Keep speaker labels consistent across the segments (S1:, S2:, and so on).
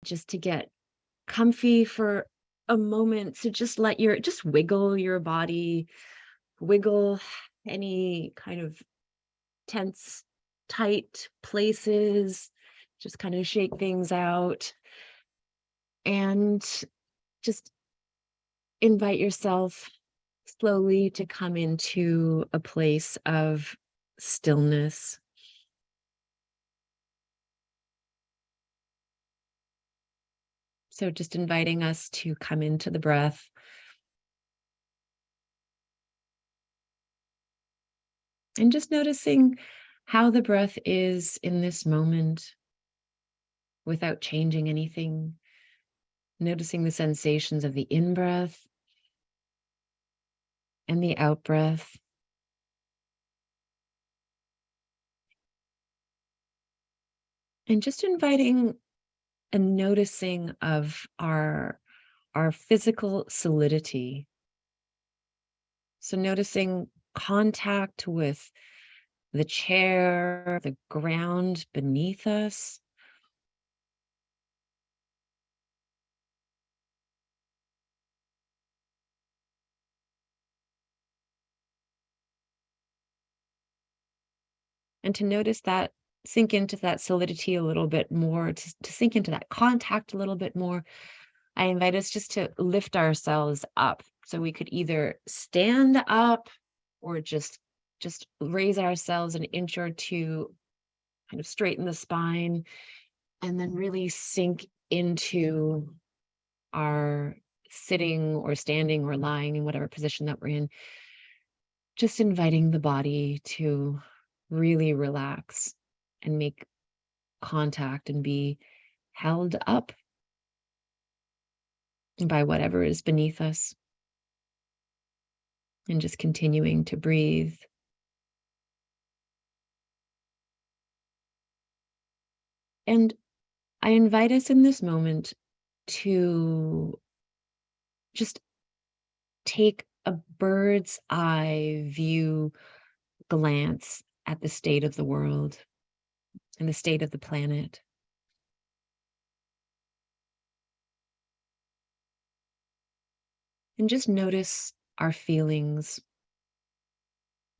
S1: just to get comfy for a moment, to just wiggle your body, wiggle any kind of tense, tight places, just kind of shake things out and just invite yourself slowly to come into a place of stillness. So just inviting us to come into the breath and just noticing how the breath is in this moment without changing anything. Noticing the sensations of the in-breath and the out-breath. And just inviting a noticing of our physical solidity. So noticing contact with the chair, the ground beneath us. And to notice that, sink into that solidity a little bit more, to sink into that contact a little bit more. I invite us just to lift ourselves up. So we could either stand up or just raise ourselves an inch or two, kind of straighten the spine, and then really sink into our sitting or standing or lying in whatever position that we're in. Just inviting the body to really relax and make contact and be held up by whatever is beneath us, and just continuing to breathe. And I invite us in this moment to just take a bird's eye view glance at the state of the world and the state of the planet. And just notice our feelings.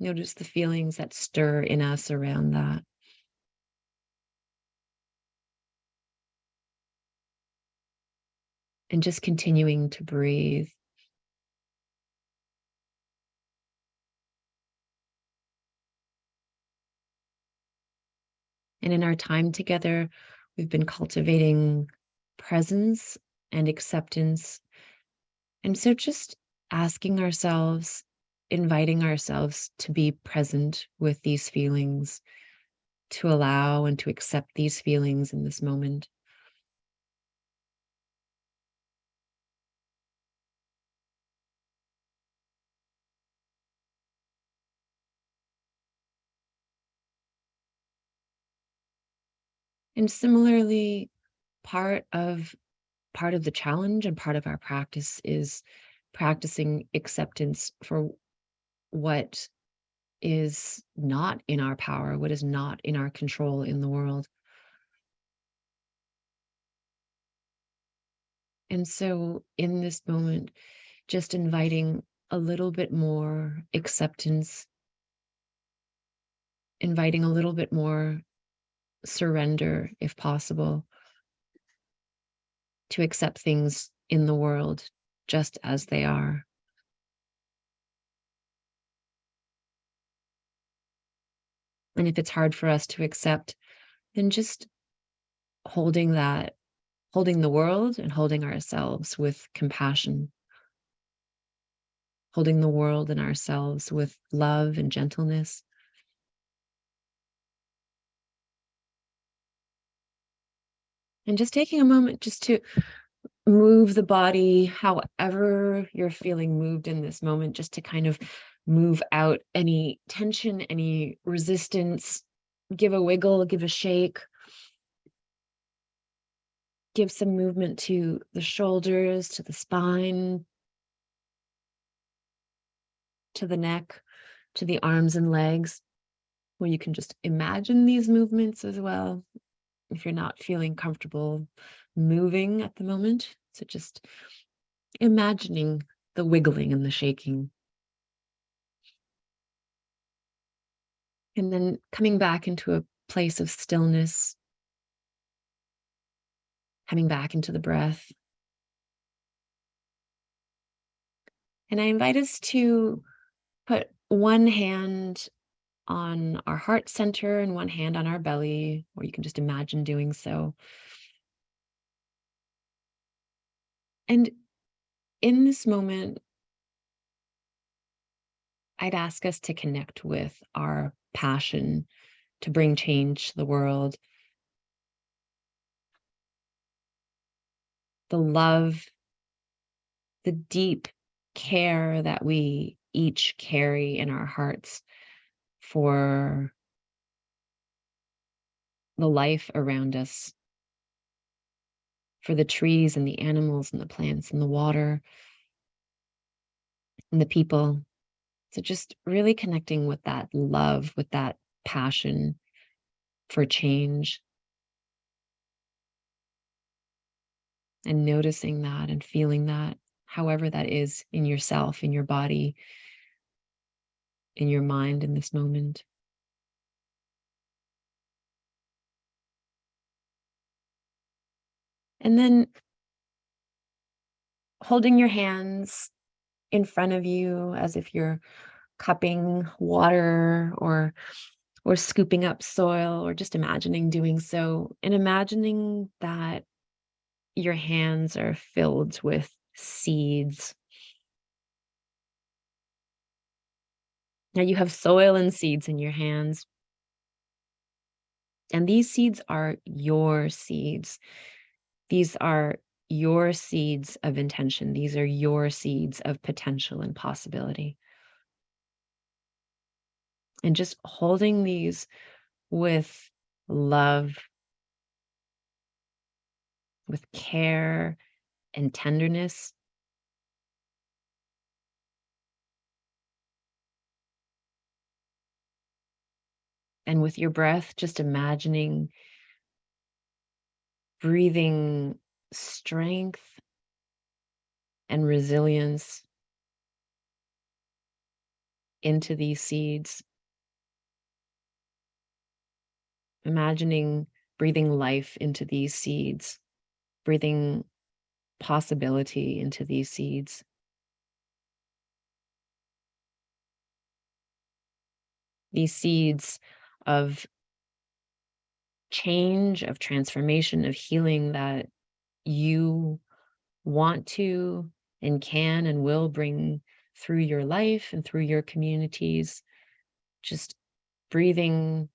S1: Notice the feelings that stir in us around that. And just continuing to breathe. And in our time together, we've been cultivating presence and acceptance. And so just asking ourselves, inviting ourselves to be present with these feelings, to allow and to accept these feelings in this moment. And similarly, part of part of the challenge and part of our practice is practicing acceptance for what is not in our power, what is not in our control in the world. And so in this moment, just inviting a little bit more acceptance, inviting a little bit more surrender, if possible, to accept things in the world just as they are. And if it's hard for us to accept, then just holding that, holding the world and holding ourselves with compassion, holding the world and ourselves with love and gentleness. And just taking a moment just to move the body however you're feeling moved in this moment, just to kind of move out any tension, any resistance, give a wiggle, give a shake, give some movement to the shoulders, to the spine, to the neck, to the arms and legs, where you can just imagine these movements as well. If you're not feeling comfortable moving at the moment. So just imagining the wiggling and the shaking. And then coming back into a place of stillness, coming back into the breath. And I invite us to put one hand on our heart center and one hand on our belly, or you can just imagine doing so. And in this moment, I'd ask us to connect with our passion to bring change to the world, the love, the deep care that we each carry in our hearts for the life around us, for the trees and the animals and the plants and the water and the people. So just really connecting with that love, with that passion for change, and noticing that and feeling that, however that is in yourself, in your body, in your mind in this moment. And then holding your hands in front of you as if you're cupping water or scooping up soil, or just imagining doing so, and imagining that your hands are filled with seeds. Now you have soil and seeds in your hands, and these seeds are your seeds. These are your seeds of intention. These are your seeds of potential and possibility. And just holding these with love, with care and tenderness. And with your breath, just imagining breathing strength and resilience into these seeds. Imagining breathing life into these seeds, breathing possibility into these seeds. These seeds of change, of transformation, of healing that you want to and can and will bring through your life and through your communities. Just breathing,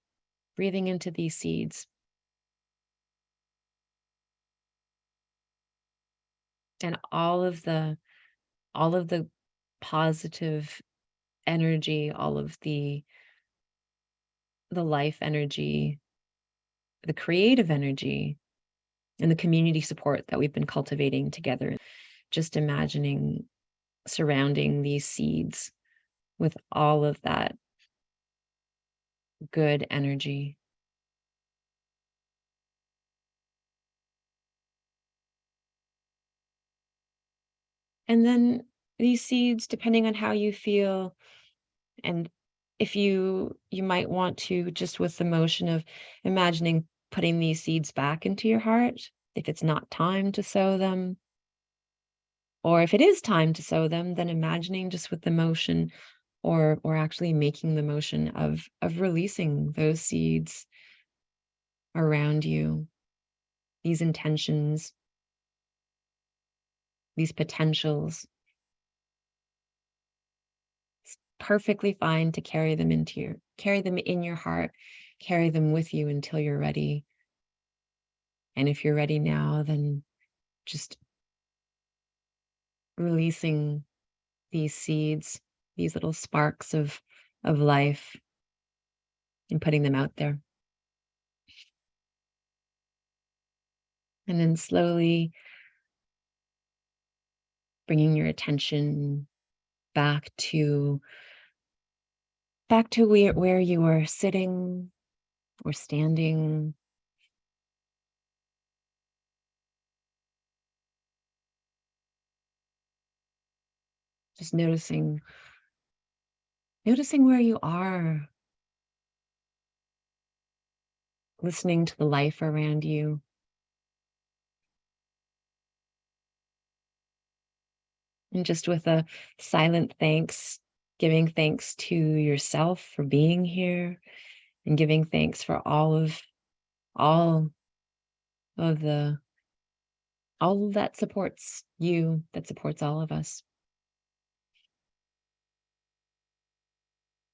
S1: breathing into these seeds. And all of the positive energy, all of the life energy, the creative energy, and the community support that we've been cultivating together. Just imagining surrounding these seeds with all of that good energy. And then these seeds, depending on how you feel, and if you might want to, just with the motion of imagining putting these seeds back into your heart, if it's not time to sow them, or if it is time to sow them, then imagining just with the motion, or actually making the motion of releasing those seeds around you, these intentions, these potentials. It's perfectly fine to carry them in your heart, carry them with you until you're ready. And if you're ready now, then just releasing these seeds, these little sparks of life, and putting them out there. And then slowly bringing your attention back to where you are sitting or standing, Just noticing where you are, listening to the life around you, and just with a silent thanks, giving thanks to yourself for being here and giving thanks for all of the all that supports you, that supports all of us.